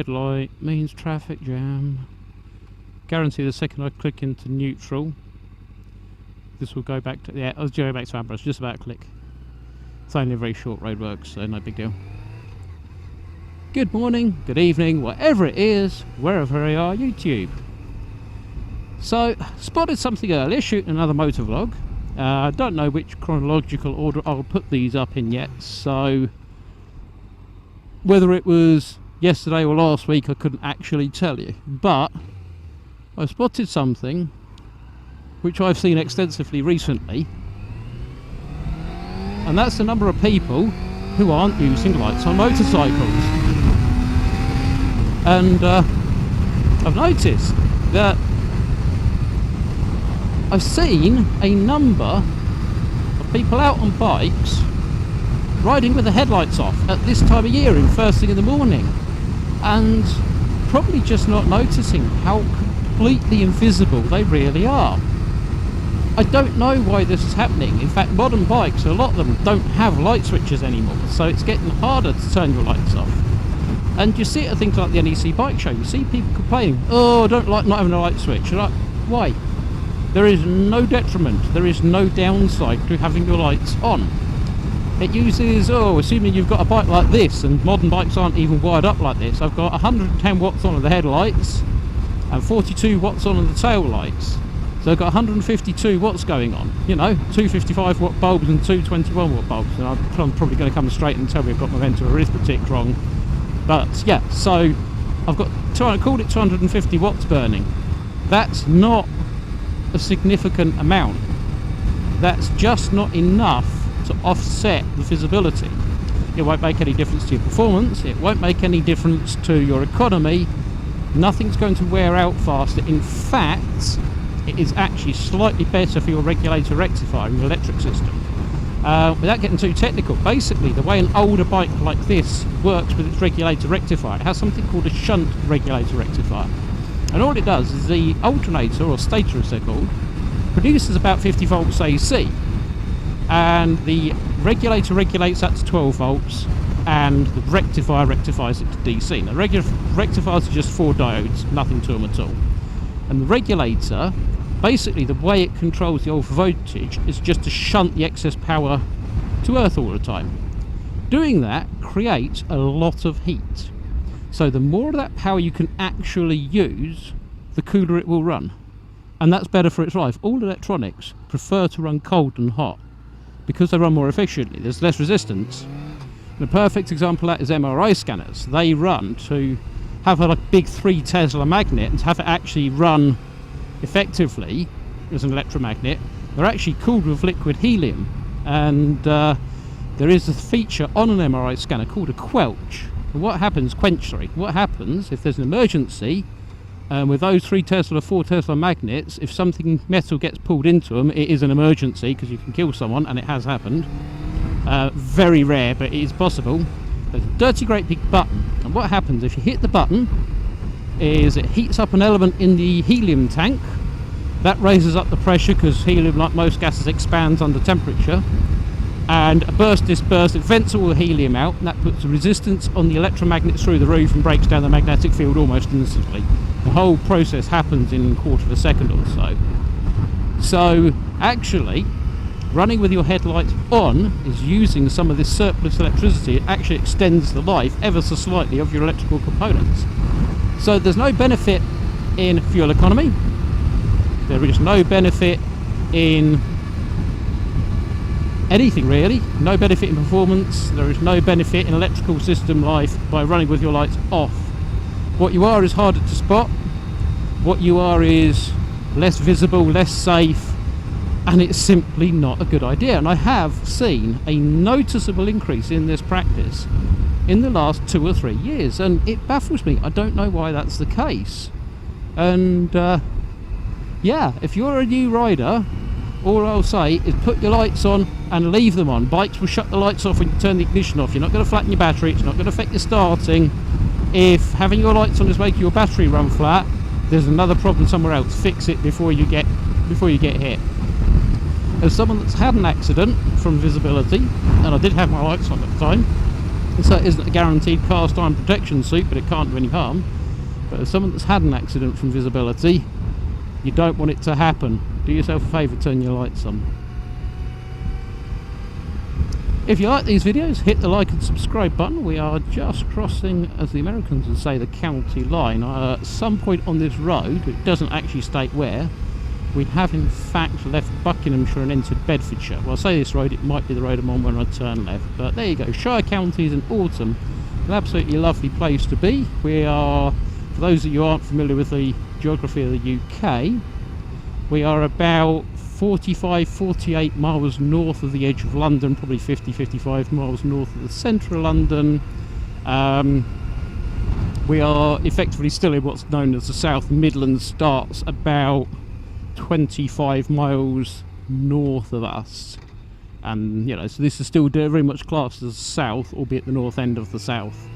red light means traffic jam. Guarantee the second I click into neutral, this will go back to, yeah, I'll go back to amber. Just about a click. It's only a very short roadwork, so no big deal. Good morning, good evening, whatever it is, wherever you are, YouTube. So, spotted something earlier, shooting another motovlog. I don't know which chronological order I'll put these up in yet, so whether it was yesterday or last week I couldn't actually tell you, but I spotted something which I've seen extensively recently, and that's the number of people who aren't using lights on motorcycles. And I've noticed that I've seen a number of people out on bikes riding with the headlights off at this time of year, in first thing in the morning, and probably just not noticing how completely invisible they really are. I don't know why this is happening. In fact, modern bikes, a lot of them don't have light switches anymore, so it's getting harder to turn your lights off. And you see it at things like the NEC bike show, you see people complaining, oh, I don't like not having a light switch. You're like, why? There is no detriment, there is no downside to having your lights on. It uses, assuming you've got a bike like this, and modern bikes aren't even wired up like this, I've got 110 watts on the headlights and 42 watts on the tail lights. So I've got 152 watts going on, you know, 255 watt bulbs and 221 watt bulbs. And I'm probably going to come straight and tell me I've got my mental arithmetic wrong. But yeah, so I've got, I called it 250 watts burning. That's not a significant amount. That's just not enough to offset the visibility. It won't make any difference to your performance, it won't make any difference to your economy, nothing's going to wear out faster. In fact, it is actually slightly better for your regulator rectifier in your electric system. Without getting too technical, basically the way an older bike like this works with its regulator rectifier, it has something called a shunt regulator rectifier. And all it does is the alternator, or stator as they're called, produces about 50 volts AC. And the regulator regulates that to 12 volts, and the rectifier rectifies it to DC. Now, rectifiers are just 4 diodes, nothing to them at all. And the regulator, basically the way it controls the alpha voltage is just to shunt the excess power to earth all the time. Doing that creates a lot of heat. So the more of that power you can actually use, the cooler it will run. And that's better for its life. All electronics prefer to run cold than hot because they run more efficiently. There's less resistance. And a perfect example of that is MRI scanners. They run to have a big 3 Tesla magnet and to have it actually run effectively as an electromagnet. They're actually cooled with liquid helium. And there is a feature on an MRI scanner called a quench. What happens if there's an emergency with those 3 Tesla or 4 Tesla magnets, if something metal gets pulled into them, it is an emergency because you can kill someone, and it has happened. Very rare, but it is possible. There's a dirty great big button, and what happens if you hit the button is it heats up an element in the helium tank. That raises up the pressure because helium, like most gases, expands under temperature. And a burst disperses, it vents all the helium out, and that puts the resistance on the electromagnets through the roof and breaks down the magnetic field almost instantly. The whole process happens in a quarter of a second or so. So actually, running with your headlights on is using some of this surplus electricity. It actually extends the life ever so slightly of your electrical components. So there's no benefit in fuel economy, there is no benefit in anything really, no benefit in performance, there is no benefit in electrical system life by running with your lights off. What you are is harder to spot, what you are is less visible, less safe, and it's simply not a good idea. And I have seen a noticeable increase in this practice in the last 2 or 3 years, and it baffles me. I don't know why that's the case. And yeah, if you're a new rider, all I'll say is put your lights on and leave them on. Bikes will shut the lights off when you turn the ignition off. You're not going to flatten your battery, it's not going to affect your starting. If having your lights on is making your battery run flat, there's another problem somewhere else. Fix it before you get hit. As someone that's had an accident from visibility, and I did have my lights on at the time, So it isn't a guaranteed cast iron protection suit, but it can't do any harm. But as someone that's had an accident from visibility, you don't want it to happen. Do yourself a favour, turn your lights on. If you like these videos, hit the like and subscribe button. We are just crossing, as the Americans would say, the county line. At some point on this road, it doesn't actually state where, we have in fact left Buckinghamshire and entered Bedfordshire. Well, I say this road, it might be the road I'm on when I turn left. But there you go, Shire Counties in autumn. An absolutely lovely place to be. We are, for those of you who aren't familiar with the geography of the UK, we are about 45-48 miles north of the edge of London, probably 50-55 miles north of the centre of London. We are effectively still in what's known as the South Midlands, starts about 25 miles north of us, and you know, so this is still very much classed as south, albeit the north end of the south,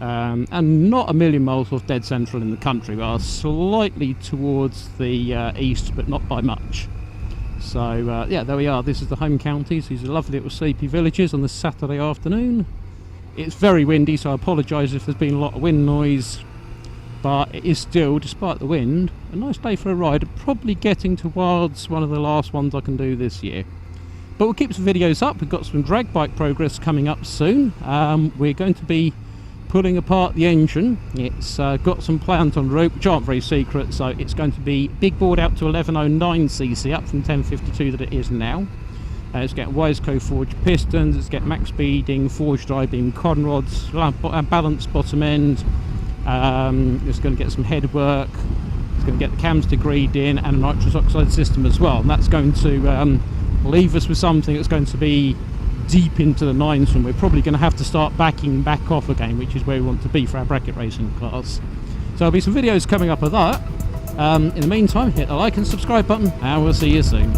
and not a million miles off dead central in the country. We are slightly towards the east, but not by much. So yeah, there we are. This is the home counties. These are lovely little sleepy villages on this Saturday afternoon. It's very windy, so I apologise if there's been a lot of wind noise, but it is still, despite the wind, a nice day for a ride. Probably getting towards one of the last ones I can do this year. But we'll keep some videos up. We've got some drag bike progress coming up soon. We're going to be pulling apart the engine. It's got some plans on route which aren't very secret, so it's going to be big board out to 1109cc, up from 1052 that it is now. It's getting Wiseco forged pistons, it's getting max speeding, forged I-beam conrods, balanced bottom end. It's going to get some head work, it's going to get the cams degreed in, and a nitrous oxide system as well, and that's going to leave us with something that's going to be deep into the nines, and we're probably going to have to start backing back off again, which is where we want to be for our bracket racing class. So there'll be some videos coming up of that. In the meantime, hit the like and subscribe button, and we'll see you soon.